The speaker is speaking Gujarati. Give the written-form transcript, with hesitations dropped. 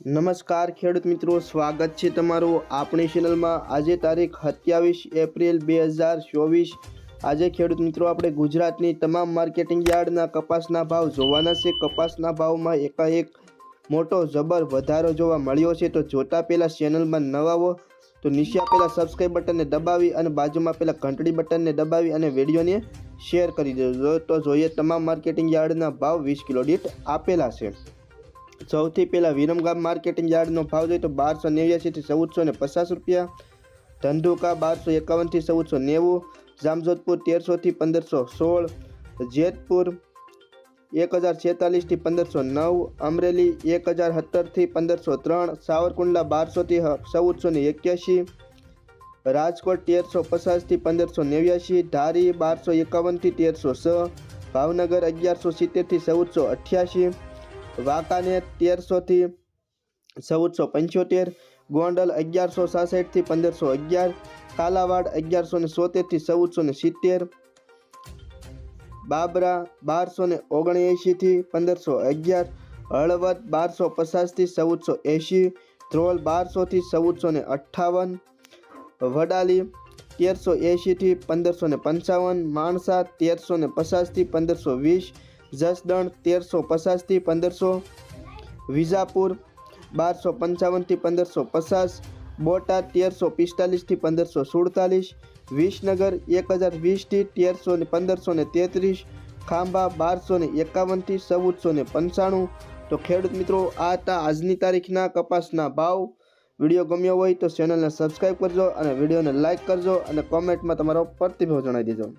નમસ્કાર ખેડૂત મિત્રો, સ્વાગત છે તમારું આપણી ચેનલમાં। આજે તારીખ 27 એપ્રિલ 2024। આજે ખેડૂત મિત્રો આપણે ગુજરાતની તમામ માર્કેટિંગ યાર્ડના કપાસના ભાવ જોવાના છે। કપાસના ભાવમાં એકાએક મોટો જબર વધારો જોવા મળ્યો છે। તો જોતા પહેલાં ચેનલમાં નવા હો તો નીચે આપેલા સબસ્ક્રાઇબ બટનને દબાવી અને બાજુમાં આપેલા ઘંટડી બટનને દબાવી અને વિડીયોને શેર કરી દેજો। તો જોઈએ તમામ માર્કેટિંગ યાર્ડના ભાવ 20 કિલો દીઠ આપેલા છે। સૌથી પહેલાં વિરમગામ માર્કેટિંગ યાર્ડનો ભાવ જોઈએ તો 1289 થી 1450 રૂપિયા, ધંધુકા 1251 થી 1490, જામજોધપુર 1300 થી 1516, જેતપુર 1046 થી 1509, અમરેલી 1017 થી 1503, સાવરકુંડલા 1200 થી 1481, રાજકોટ 1350 થી 1589, ધારી 1251 થી 1306, ભાવનગર 1170 થી 1488, વાંકાનેર 1300 થી 1475, ગોંડલ 1166 થી 1511, કાલાવાડ 1170 થી 1470, બાબરા 1279 થી 1511, હળવદ 1250 થી 1480, ધ્રોલ 1200 થી 1458, વડાલી 1380 થી 1555, માણસા 1350 થી 1520, જસદણ 1350 થી 1500, વિજાપુર 1255 થી 1550, બોટાદ 1345 થી 1547, વિસનગર 1020 થી 1533, ખાંભા 1251 થી 1495। તો ખેડૂત મિત્રો આ હતા આજની તારીખના કપાસના ભાવ। વિડીયો ગમ્યો હોય તો ચેનલને સબસ્ક્રાઈબ કરજો અને વિડીયોને લાઇક કરજો અને કોમેન્ટમાં તમારો પ્રતિભાવ જણાવી દેજો।